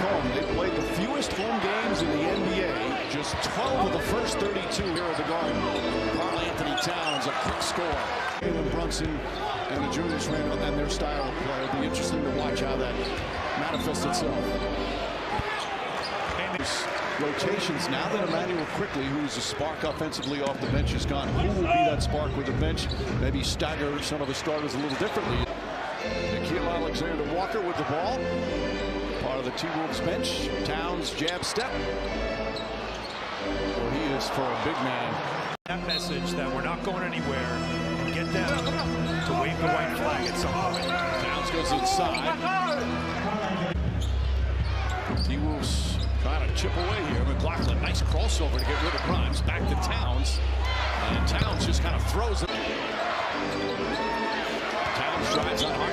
home. They played the fewest home games in the NBA. Just 12 of the first 32 here at the Garden. KARL Anthony Towns, a quick score. Jalen, Brunson, and the juniors ran and their style of play. It'll be interesting to watch how that manifests itself. Rotations now that Emmanuel quickly, who's a spark offensively off the bench, is gone. Who will be that spark with the bench? Maybe stagger some of the starters a little differently. Mikal Alexander-Walker with the ball. Part of the T-Wolves bench. Towns jab step. Well, he is for a big man. That message that we're not going anywhere and get them to wave the white flag at some point. Towns goes inside. T-Wolves trying to chip away here. McLaughlin, nice crossover to get rid of Grimes. Back to Towns. And Towns just kind of throws it. Towns drives on Hart.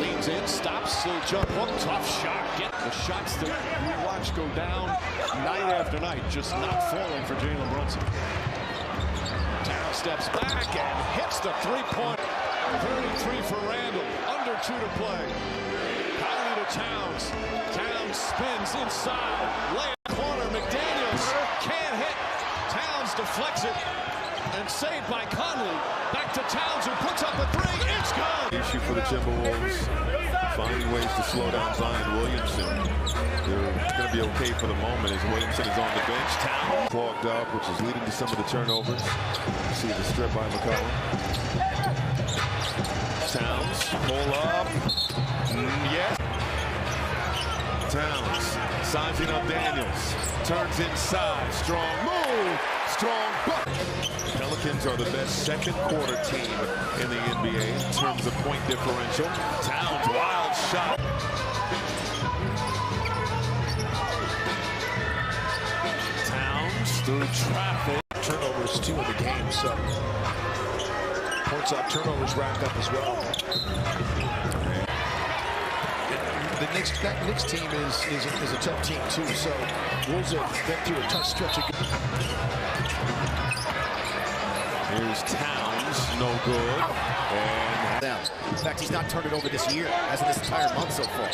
Leans in, stops, still jump hook, tough shot. Get the shots that we watch go down night after night, just not falling for Jalen Brunson. Towns steps back and hits the three-point. 33 for Randall, under 2 to play. Kylie to Towns. Towns spins inside, layup corner. McDaniels can't hit. Towns deflects it and saved by Conley. Back to Towns, who puts up a three. It's good. Issue for the Timberwolves, finding ways to slow down Zion Williamson. They're going to be okay for the moment as Williamson is on the bench. Towns clogged up, which is leading to some of the turnovers. See the strip by McCollum. Towns pull up. Yes. Towns sizing up Daniels. Turns inside. Strong move. Strong bucket. Pelicans are the best second quarter team in the NBA in terms of point differential. Towns, wild shot. Towns through traffic. Turnovers 2 in the game, so points off turnovers racked up as well. That Knicks team is a tough team too, so Wolves have been through a tough stretch of. Here's Towns, no good. And in fact, he's not turned it over this year, as in this entire month so far.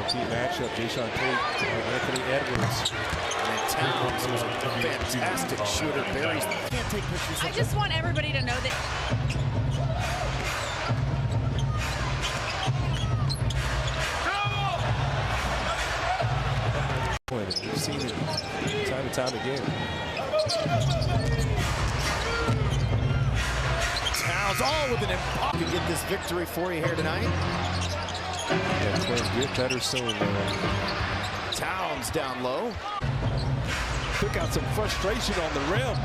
Key matchup, Jason Tate, Anthony Edwards. And Towns is a fantastic shooter. Barry's can't take pictures. I just want everybody to know that. You've seen it time and time again. Towns all with an impact to get this victory for you here tonight. Yeah, playing get better soon, man. Towns down low. Took out some frustration on the rim.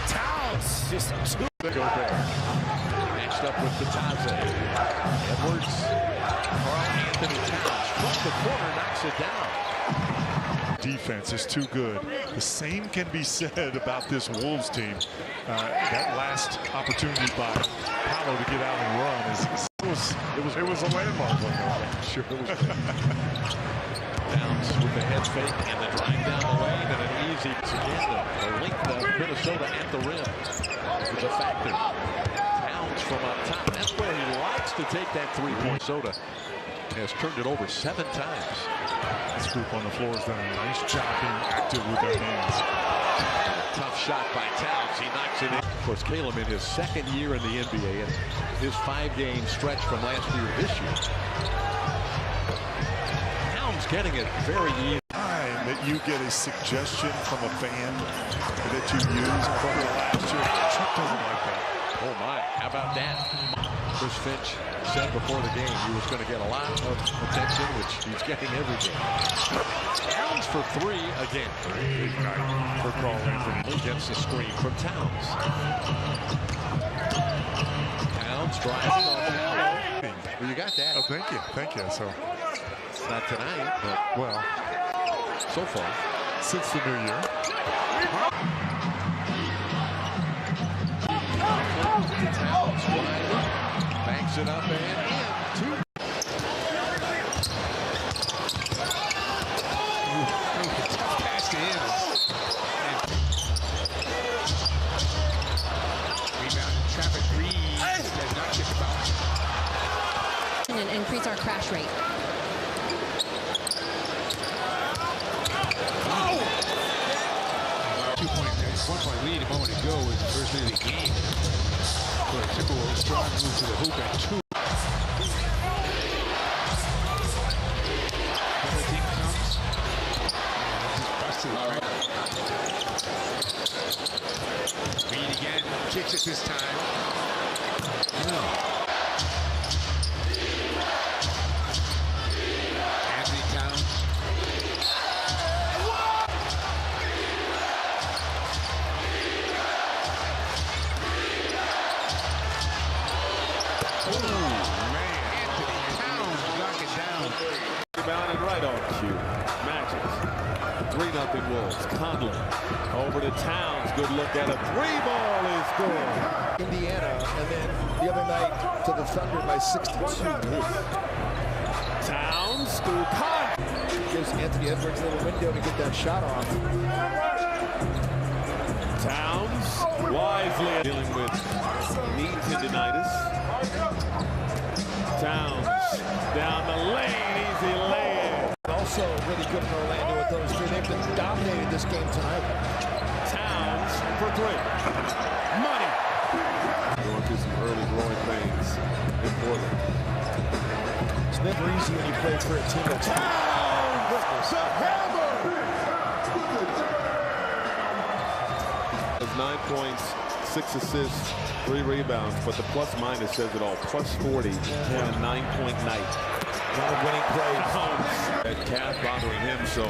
Towns just too. Gobert matched up with Bataze. Edwards. KARL Anthony Towns from the corner knocks it down. Defense is too good. The same can be said about this Wolves team. That last opportunity by Paolo to get out and run it was a landmark. Sure it was. Towns with the head fake and the drive down the lane and an easy again. The length of Minnesota at the rim is a factor. Towns from up top. That's where he likes to take that three-point. Minnesota has turned it over 7 times. This group on the floor has done a nice job being active with their hands. Tough shot by Towns. He knocks it in. Of course, Caleb in his second year in the NBA and his 5-game stretch from last year to this year. Towns getting it very easy. Time that you get a suggestion from a fan that you use from the last year. Trent doesn't like that. Oh my, how about that? Khris Finch said before the game he was going to get a lot of attention, which he's getting every game. Towns for 3 again. Big night for KARL Anthony. Against the screen from Towns. Towns driving on Paolo. Well, you got that. Oh, thank you. Thank you. So, It's not tonight, but well, so far. since the new year. Towns driving. Banks it up and in. 2. Passed in. Rebound, traffic, Reed has not kicked about. And increase our crash rate. Oh! 1-point lead a moment ago was the first minute of the game. For the Timberwolves, strong move to the hoop at 2. Another team comes. All right. Reed again, kicks it this time. No. Anthony Towns. Oh, man. Anthony Towns knock it down. Rebounded right on cue. Matches. 3-0 Wolves. Conley over to Towns. Good look at a 3-ball is good. Indiana, and then the other night to the Thunder by 62. Towns through Conley. Gives Anthony Edwards a little window to get that shot off. Towns wisely dealing with knee tendonitis. Towns down the lane, easy lay-in. Also really good in Orlando with those three. They've been dominated this game tonight. Towns for 3. Money. Going through some early growing pains in Portland. It's never easy when you play for a team that's Towns, the hammer. 9 points, 6 assists, 3 rebounds, but the plus-minus says it all. Plus 40 on a 9-point night. Not a winning play. That calf bothering him, so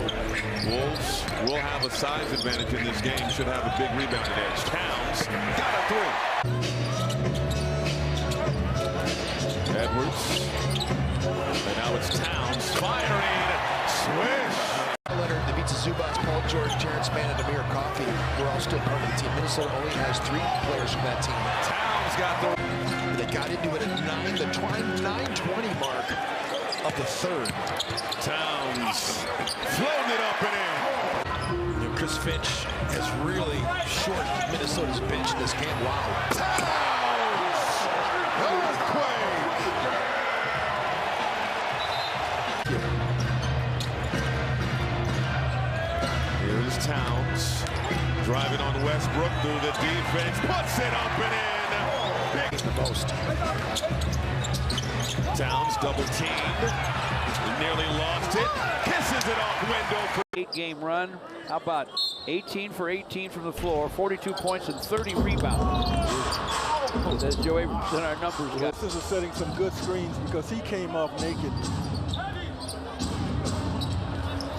Wolves will have a size advantage in this game. Should have a big rebound edge. Towns got a 3. Edwards. And now it's Towns firing. Swish. Leonard, Davids Zubas, Paul George, Terrence Mann, and Amir Coffey were all still part of the team. Minnesota only has 3 players from that team. Towns got the... They got into it at 9:20 mark of the third. Towns floating it up and in. You know, Khris Finch has really shortened Minnesota's bench in this game. Wow. Towns! Earthquake! Here's Towns driving on Westbrook through the defense, puts it up and in. Big The most. Towns double teamed, nearly lost it, kisses it off window. 8-game run. How about 18 for 18 from the floor, 42 points and 30 rebounds. As Joe Abrams in our numbers guy. This is setting some good screens because he came off naked.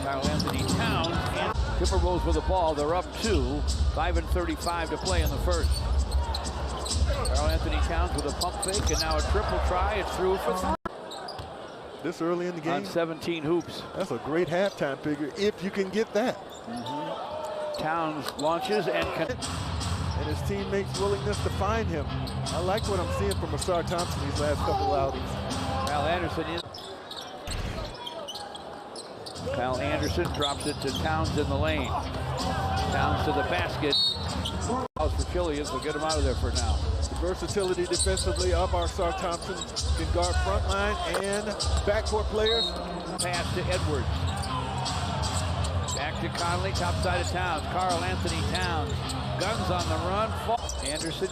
KARL Anthony Towns and Timberwolves with the ball. They're up 2, 5:35 to play in the first. KARL Anthony Towns with a pump fake and now a triple try. It's through for 3. This early in the game, On 17 hoops. that's a great halftime figure if you can get that. Towns launches and And his teammates' willingness to find him. I like what I'm seeing from Asar Thompson these last couple outings. Kyle Anderson in. Kyle Anderson drops it to Towns in the lane. Towns to the basket. For Philly, will get him out of there for now. The versatility defensively of Asar Thompson can guard front line and backcourt players. Pass to Edwards. Back to Conley, top side of Towns. KARL Anthony Towns. Guns on the run. Anderson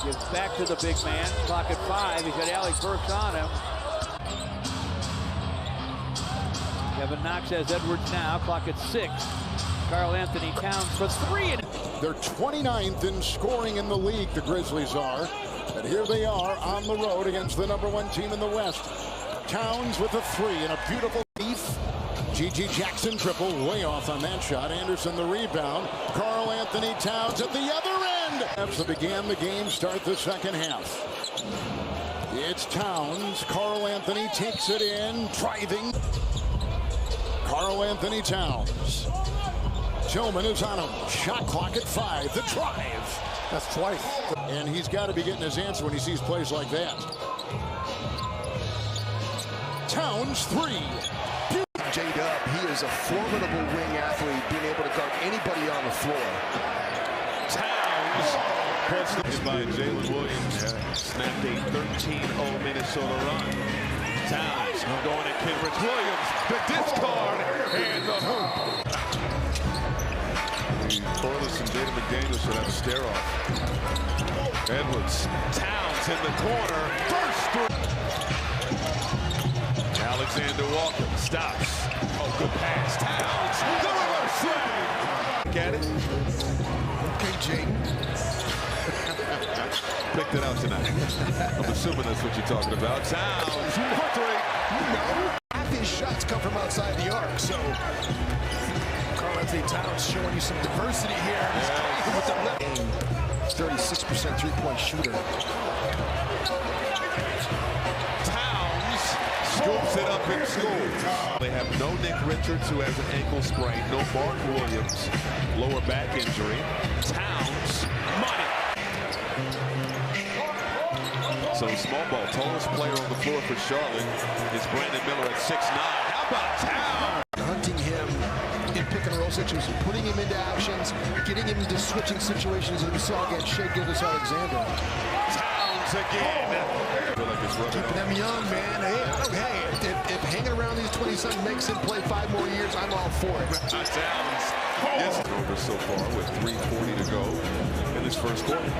gives back to the big man. Clock at 5. He's got Alec Burks on him. Kevin Knox has Edwards now. Clock at 6. KARL Anthony Towns for 3. They're 29th in scoring in the league, the Grizzlies are. And here they are on the road against the #1 team in the West. Towns with a 3 and a beautiful beef. G.G. Jackson triple, way off on that shot. Anderson the rebound. KARL Anthony Towns at the other end. As began the game, start the second half. It's Towns. KARL Anthony takes it in, driving. KARL Anthony Towns. Tillman is on him. Shot clock at 5. The drive. That's twice. And he's got to be getting his answer when he sees plays like that. Towns 3. J-Dub, he is a formidable wing athlete, being able to guard anybody on the floor. Towns puts this by Jalen Williams. Snapped a 13-0 Minnesota run. Towns going at Kenrich Williams. The discard and the hoop. Portis and Jaden McDaniels should have a stare-off. Edwards. Towns in the corner. First three. Alexander Walker stops. Oh, good pass. Towns. The reverse slam. Look at it. Okay, Jaden. Picked it out tonight. I'm assuming that's what you're talking about. Towns. For three. Half his shots come from outside the arc, so KARL Anthony Towns showing you some diversity here. Yeah. With the left. 36% three-point shooter. Towns scoops it up and scores. They have no Nick Richards, who has an ankle sprain. No Mark Williams, lower back injury. Towns, money. So small ball, tallest player on the floor for Charlotte is Brandon Miller at 6'9". How about Towns? Hunting him in pick-and-roll situations, putting him into actions, getting him into switching situations, as we saw against Shea Gilgeous-Alexander. Towns again. Keeping them young, man. Hey, if hanging around these 20-something makes him play 5 more years, I'm all for it. Towns. Yes, over so far with 3:40 to go in this first quarter.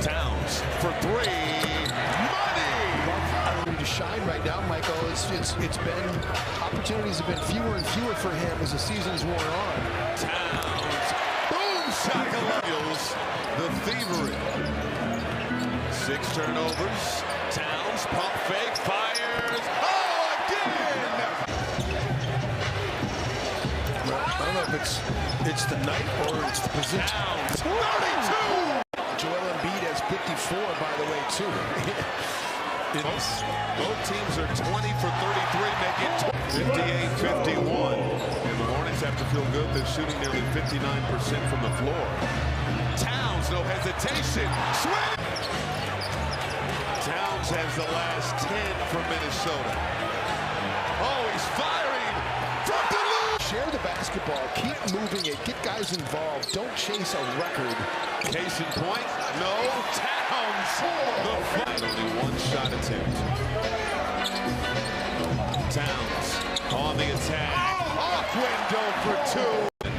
Towns for three. Money! To shine right now, Michael. It's been, opportunities have been fewer and fewer for him as the season's worn on. Towns. Boom! Shakalugils. The thievery. 6 turnovers. Towns pump fake, fires. Oh, again! Well, I don't know if it's the night or it's the position. Towns. 32! Joel Embiid has 54, by the way, too. Both teams are 20 for 33, making 58-51. And the Hornets have to feel good. They're shooting nearly 59% from the floor. Towns, no hesitation. Swing! Towns has the last 10 from Minnesota. Oh, he's firing from the loop. Share the basketball. Keep moving it. Get guys involved. Don't chase a record. Case in point, no. Towns. Only one shot attempt. Towns on the attack. Off window for 2.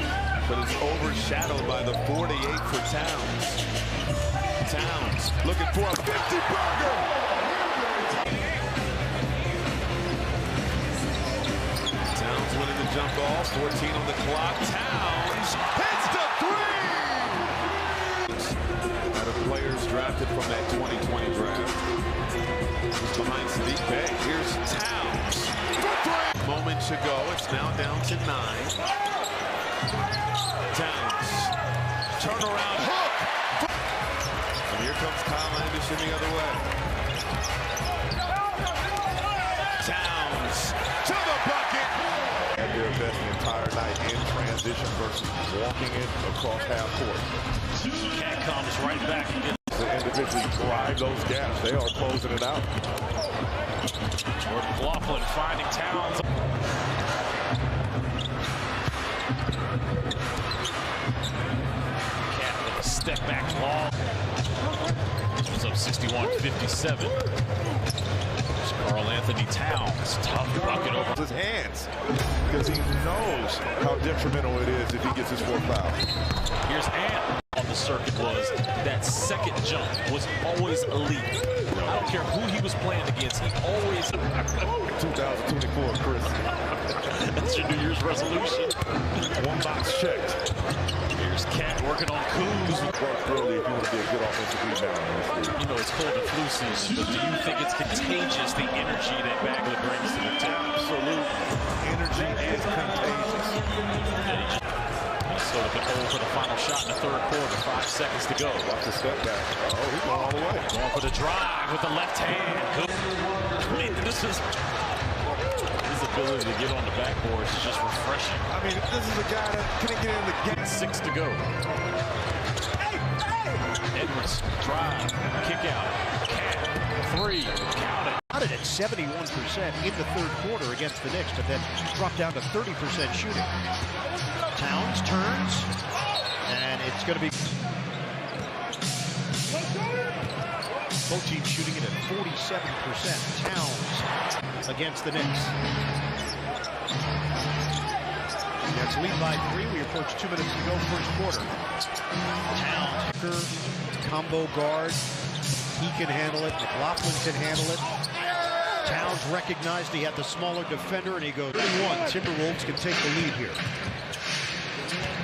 But it's overshadowed by the 48 for Towns. Towns looking for a 50-burger. Towns winning the jump ball. 14 on the clock. Towns hits the 3. Out of players drafted from that 2020 draft. Just behind Sadiq Bey. Here's Towns for 3. Moments ago, it's now down to 9. Towns. Turnaround hook. And here comes KARL Anderson the other way. Towns to the bucket. At their best the entire night in transition versus walking it across half court. Cat comes right back again. To individually drive those gaps. They are closing it out. McLaughlin finding Towns. Cat with a step back long. This was up 61-57. KARL Anthony Towns, tough bucket over His hands, because he knows how detrimental it is if he gets his 4th foul. Here's Ant on the circuit. Was that second jump was always elite. I don't care who he was playing against, he always 2024, Khris. That's your New Year's resolution. 1 box checked. Here's Cat working on Kuz. Work early if you want to be a good offensive rebounder. You know it's cold and flu season, but do you think it's contagious, the energy that Bagley brings to the team? Absolute energy is contagious. So can hold for the final shot in the 3rd quarter. 5 seconds to go. Watch the step back. Oh, he's going all the way. Going for the drive with the left hand. I mean, this is his ability to get on the backboard is just refreshing. I mean, this is a guy that couldn't get in the game. 6 to go. Edwards drive, kick out. Cat 3, count it. At 71% in the 3rd quarter against the Knicks, but then dropped down to 30% shooting. Towns turns, and it's going to be Both teams shooting it at 47%. Towns against the Knicks. Nets lead by 3. We approach 2 minutes to go first quarter. Towns, combo guard. He can handle it. McLaughlin can handle it. Towns recognized he had the smaller defender, and he goes 31. Timberwolves can take the lead here.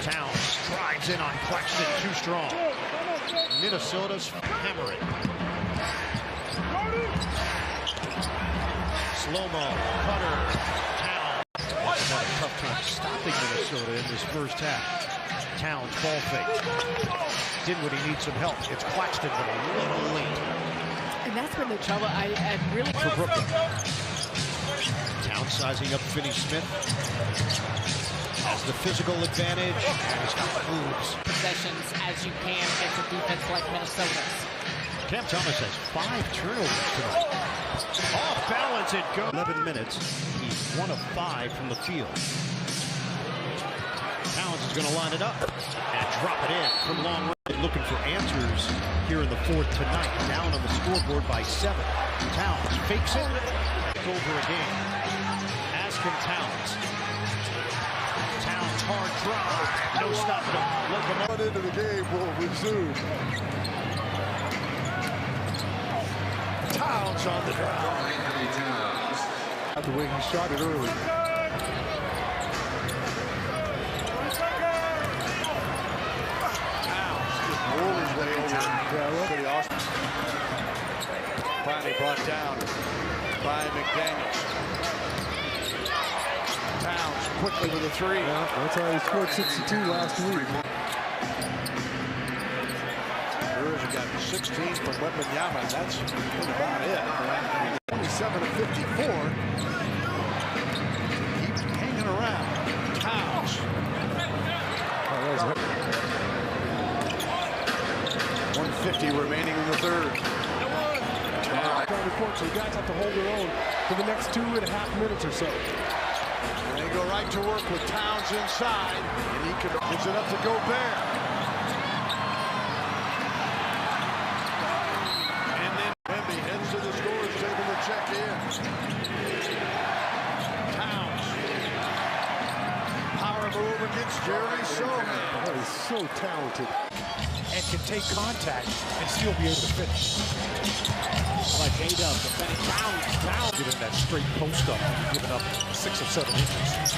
Towns drives in on Claxton, too strong. Minnesota's hammering. Slow-mo, Cutter, Towns. He's had a tough time stopping Minnesota in this first half. Towns ball fake. Did what he needs some help. It's Claxton with a little late. And that's been the trouble. I really for Brooklyn. Towns sizing up Finney-Smith. Has the physical advantage. And he's got the moves. Possessions as you can against a defense like Minnesota's. Cam Thomas has 5 turnovers tonight. Off balance it goes. 11 minutes. He's 1 of 5 from the field. Towns is going to line it up and drop it in from long range. Looking for answers here in the fourth tonight. Down on the scoreboard by 7. Towns fakes it. Over a game. As can Towns. Towns hard drive. No stopping him. Locomotive into the game will resume. Towns on the drive. The way he shot it early. Pretty awesome. Finally brought down by McDaniels. Towns quickly with a 3. Yeah, that's how he scored 62 last week. Brewers got 16 from Wembanyama, and that's about it. 27 of 54. Keeps hanging around. Towns. 1:50 remaining in the third. So the guys have to hold their own for the next 2.5 minutes or so. And they go right to work with Towns inside, and he gives it up to Gobert. And then Wemby heads to the scorer's table to check in. Towns. Power move against Jerry Sohan. Oh, he's so talented. And can take contact and still be able to finish. Like A-Dub defending Towns. Get in that straight post up, giving up 6 or 7 inches.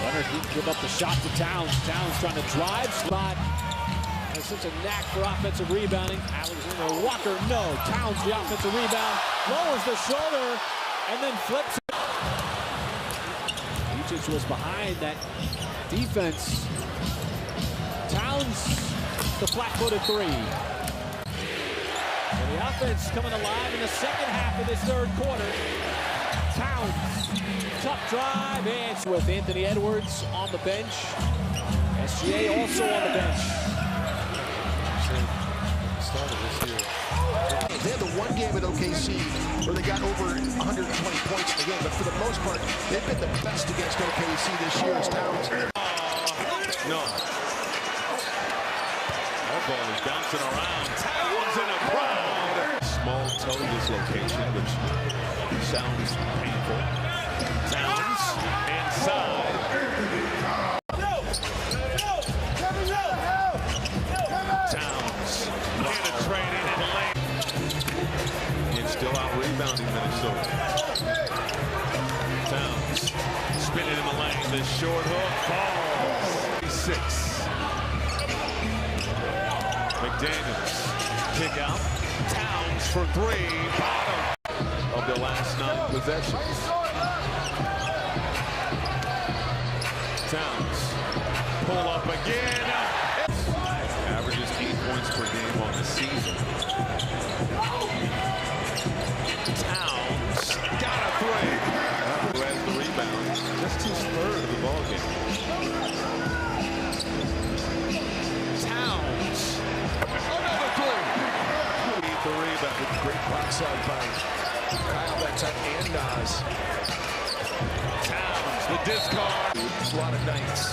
Leonard didn't give up the shot to Towns. Towns trying to drive. Spot. Has such a knack for offensive rebounding. Alexander Walker, no. Towns the offensive rebound. Lowers the shoulder and then flips it. Jokic was behind that defense. Towns, the flat-footed 3. And the offense coming alive in the second half of this third quarter. Towns, tough drive, and with Anthony Edwards on the bench. SGA also on the bench. Started this year. They had the one game at OKC where they got over 120 points in the game, but for the most part, they've been the best against OKC this year as Towns. No. That ball is bouncing around. Towns in a crowd. Small toe dislocation, which sounds painful. Towns inside. Towns penetrating in the lane. It's still out rebounding Minnesota. Towns spinning in the lane. This short hook falls. 6. McDaniels kick out. Towns for 3. Bottom of the last 9 possessions. Towns pull up again. Averages 8 points per game on the season. Towns got a 3. Who has the rebound? Just 2/3 of the ball game. Towns. Another 3. The rebound with great backside by Kyle that time and Nas. Towns, the discard. A lot of nights.